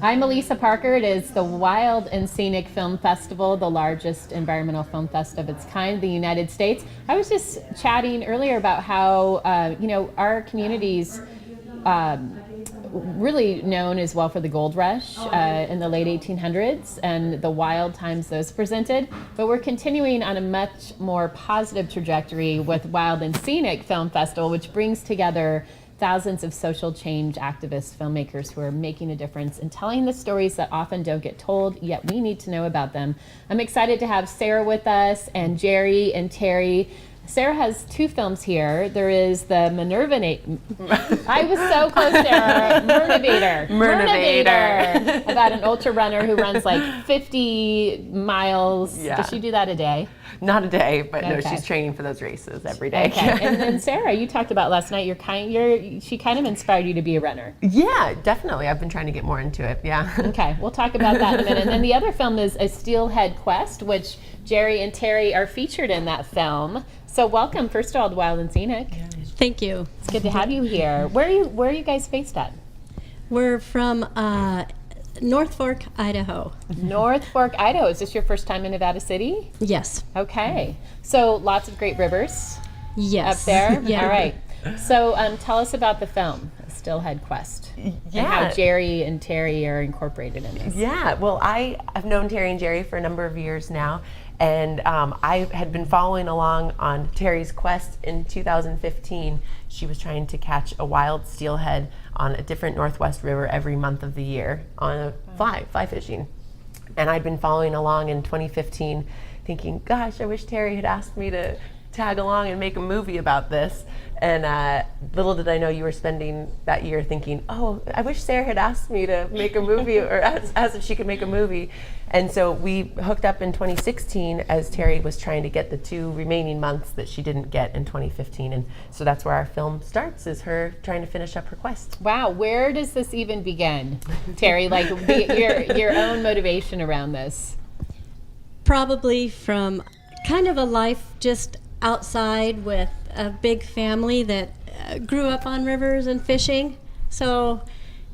I'm Elisa Parker. It is the Wild and Scenic Film Festival, the largest environmental film fest of its kind in the United States. I was just chatting earlier about how, our communities really known as well for the gold rush in the late 1800s and the wild times those presented. But we're continuing on a much more positive trajectory with Wild and Scenic Film Festival, which brings together thousands of social change activists, filmmakers who are making a difference and telling the stories that often don't get told, yet we need to know about them. I'm excited to have Sarah with us and Jerry and Terry. Sarah has two films here. There is the I was so close, Sarah. Mirmivator. About an ultra runner who runs like 50 miles. Yeah. Does she do that a day? Not a day, but no, Okay. she's training for those races every day. Okay. And then Sarah, you talked about last night. She kind of inspired you to be a runner. Yeah, definitely. I've been trying to get more into it. Yeah. Okay, we'll talk about that in a minute. And then the other film is a Steelhead Quest, which Jerry and Terry are featured in that film. So welcome, first of all, to Wild and Scenic. Thank you. It's good to have you here. Where are you guys based at? We're from North Fork, Idaho. North Fork, Idaho. Is this your first time in Nevada City? Yes. Okay. So lots of great rivers Yes. up there? Yeah. All right. So tell us about the film, Steelhead Quest, and how Jerry and Terry are incorporated in this. Yeah, well, I've known Terry and Jerry for a number of years now, and I had been following along on Terry's quest in 2015. She was trying to catch a wild steelhead on a different Northwest river every month of the year on a fly fishing. And I'd been following along in 2015 thinking, gosh, I wish Terry had asked me to tag along and make a movie about this. And little did I know you were spending that year thinking, oh, I wish Sarah had asked me to make a movie or asked if she could make a movie. And so we hooked up in 2016 as Terry was trying to get the 2 remaining months that she didn't get in 2015. And so that's where our film starts, is her trying to finish up her quest. Wow, where does this even begin, Terry? Like your own motivation around this? Probably from kind of a life just outside with a big family that grew up on rivers and fishing. So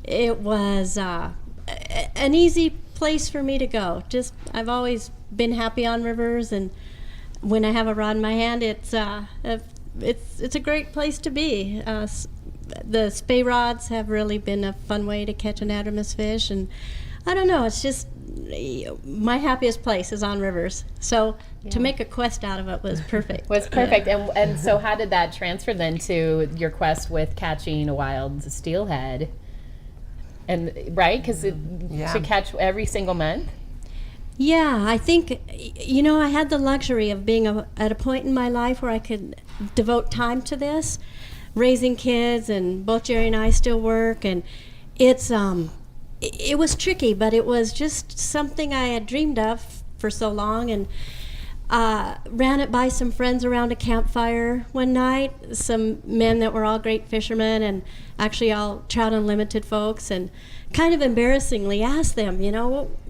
it was an easy place for me to go. I've always been happy on rivers, and when I have a rod in my hand, it's a great place to be. The spey rods have really been a fun way to catch anadromous fish, and I don't know, it's just my happiest place is on rivers. So to make a quest out of it was perfect. And so how did that transfer then to your quest with catching a wild steelhead? And right, because to catch every single month? Yeah, I think, I had the luxury of being at a point in my life where I could devote time to this, raising kids, and both Jerry and I still work, and it was tricky, but it was just something I had dreamed of for so long, and ran it by some friends around a campfire one night, some men that were all great fishermen and actually all Trout Unlimited folks, and kind of embarrassingly asked them,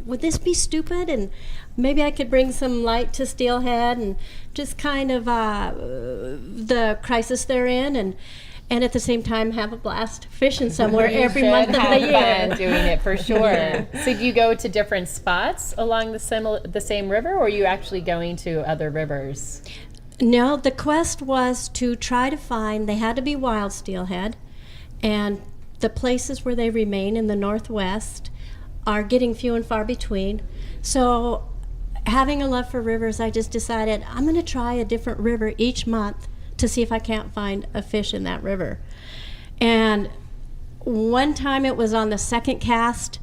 would this be stupid? And maybe I could bring some light to steelhead and just kind of the crisis they're in, and at the same time have a blast fishing somewhere every month of the year. Fun doing it for sure. So do you go to different spots along the same river, or are you actually going to other rivers? No, the quest was to try to find, they had to be wild steelhead, and the places where they remain in the Northwest are getting few and far between. So having a love for rivers, I just decided I'm going to try a different river each month to see if I can't find a fish in that river. And one time it was on the second cast,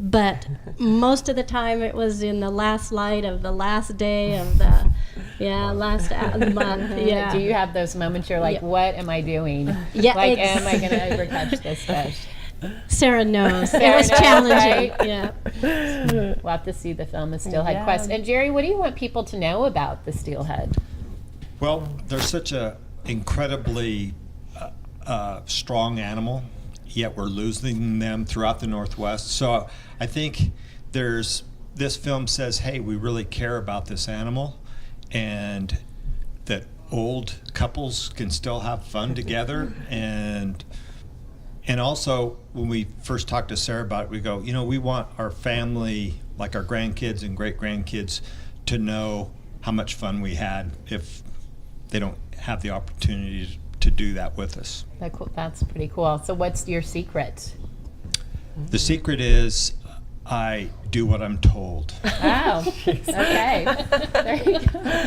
but most of the time it was in the last light of the last day of the last of the month. Yeah. Do you have those moments you're like, what am I doing? Yeah, like, am I going to ever catch this fish? Sarah knows. It was knows, challenging. right? Yeah. We'll have to see the film, The Steelhead Quest. And Jerry, what do you want people to know about the steelhead? Well, they're such a incredibly strong animal, yet we're losing them throughout the Northwest. So I think this film says, hey, we really care about this animal, and that old couples can still have fun together, and And also, when we first talked to Sarah about it, we go, we want our family, like our grandkids and great-grandkids, to know how much fun we had if they don't have the opportunity to do that with us. That's pretty cool. So what's your secret? The secret is I do what I'm told. Wow. Okay. There you go.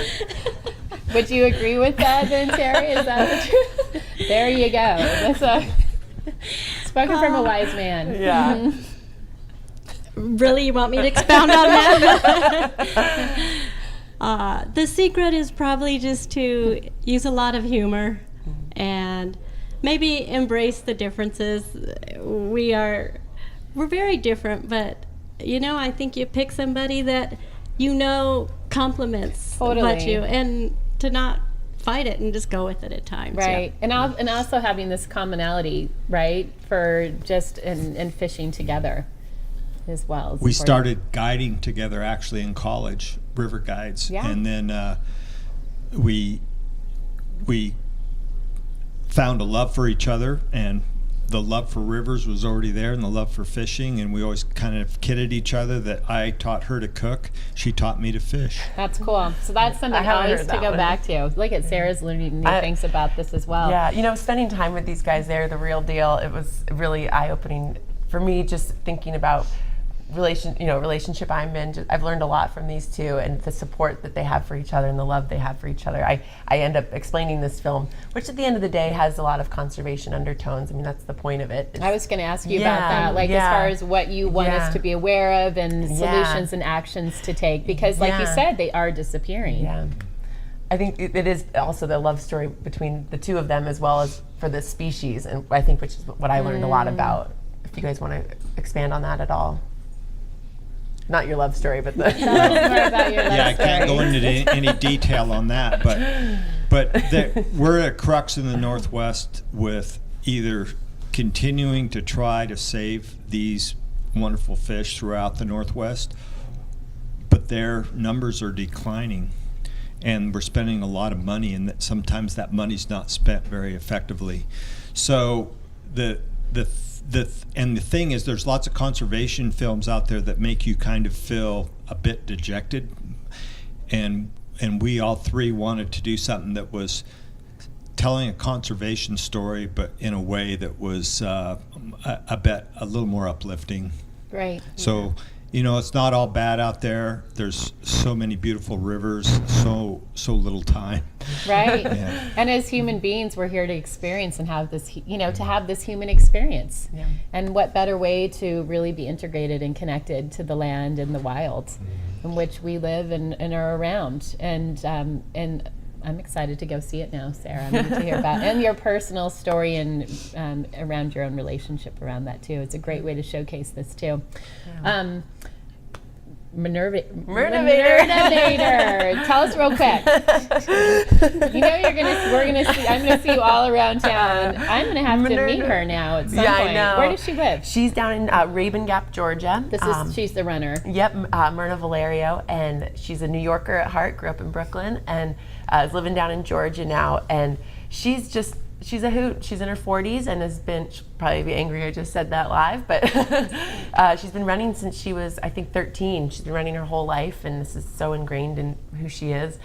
Would you agree with that then, Terry? Is that the truth? There you go. That's spoken from a wise man. Yeah. Really, you want me to expound on that? The secret is probably just to use a lot of humor and maybe embrace the differences. We're very different, but I think you pick somebody that complements what you, and to not fight it and just go with it at times. Right. Yeah. And also having this commonality, right, for just in fishing together as well. We started guiding together actually in college, river guides. Yeah. And then we found a love for each other, and the love for rivers was already there, and the love for fishing, and we always kind of kidded each other that I taught her to cook, she taught me to fish. That's cool. So that's something always to go back to. Look at Sarah's learning new things about this as well. Yeah, spending time with these guys, they're the real deal. It was really eye-opening for me, just thinking about relationship I'm in. I've learned a lot from these two, and the support that they have for each other and the love they have for each other. I end up explaining this film, which at the end of the day has a lot of conservation undertones. I mean, that's the point of it. I was going to ask you about that, as far as what you want us to be aware of and solutions and actions to take, because like you said, they are disappearing. Yeah. I think it is also the love story between the two of them as well as for the species, and I think which is what I learned a lot about. If you guys want to expand on that at all. Not your love story, but Tell us more about your love story. I can't go into any detail on that, but we're at a crux in the Northwest with either continuing to try to save these wonderful fish throughout the Northwest, but their numbers are declining, and we're spending a lot of money, and sometimes that money's not spent very effectively. So the thing is, there's lots of conservation films out there that make you kind of feel a bit dejected, and we all three wanted to do something that was telling a conservation story, but in a way that was a little more uplifting. Right. So it's not all bad out there. There's so many beautiful rivers, so little time. Right. Yeah. And as human beings, we're here to experience and have this, to have this human experience. Yeah. And what better way to really be integrated and connected to the land and the wild in which we live and are around. And I'm excited to go see it now, Sarah. I'm going to hear about and your personal story and around your own relationship around that too. It's a great way to showcase this too. Yeah. Mirmivator. Tell us real quick. I'm gonna see you all around town. I'm gonna have to meet her now at some point. I know. Where does she live? She's down in Raven Gap, Georgia. She's the runner. Yep, Mirna Valerio, and she's a New Yorker at heart. Grew up in Brooklyn and is living down in Georgia now. And she's a hoot. She's in her 40s and she'll probably be angry I just said that live, but she's been running since she was, I think, 13. She's been running her whole life, and this is so ingrained in who she is.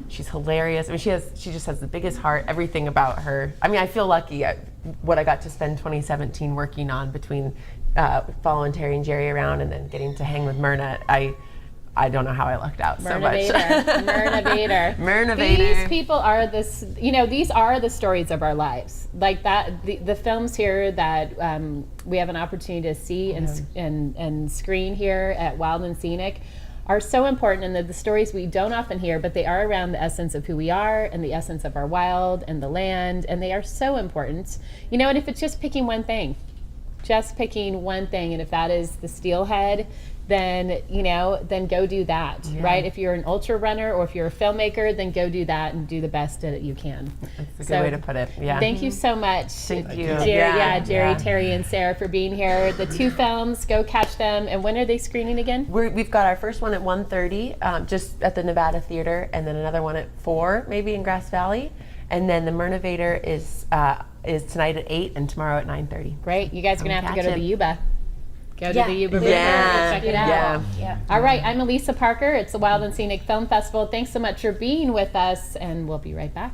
She's hilarious. I mean, she just has the biggest heart, everything about her. I mean, I feel lucky at what I got to spend 2017 working on between following Terry and Jerry around and then getting to hang with Mirna. I don't know how I lucked out so much. Mirmivator. Mirmivator. These people are these are the stories of our lives. Like that, the films here that we have an opportunity to see and screen here at Wild and Scenic are so important, and the stories we don't often hear, but they are around the essence of who we are and the essence of our wild and the land, and they are so important. And if it's just picking one thing, and if that is the steelhead, then go do that, right? If you're an ultra runner or if you're a filmmaker, then go do that and do the best that you can. That's a good way to put it. Yeah. Thank you so much. Thank you. Jerry, Terry, and Sarah for being here. The two films, go catch them. And when are they screening again? We've got our first one at 1:30, just at the Nevada Theater, and then another one at 4, maybe in Grass Valley. And then the Mirmivator is tonight at 8 and tomorrow at 9:30. Great. You guys are going to have to go to catch the Yuba. Go to Yeah. the Yuba River Yeah. and check it out. Yeah. Yeah. All right. I'm Elisa Parker. It's the Wild and Scenic Film Festival. Thanks so much for being with us, and we'll be right back.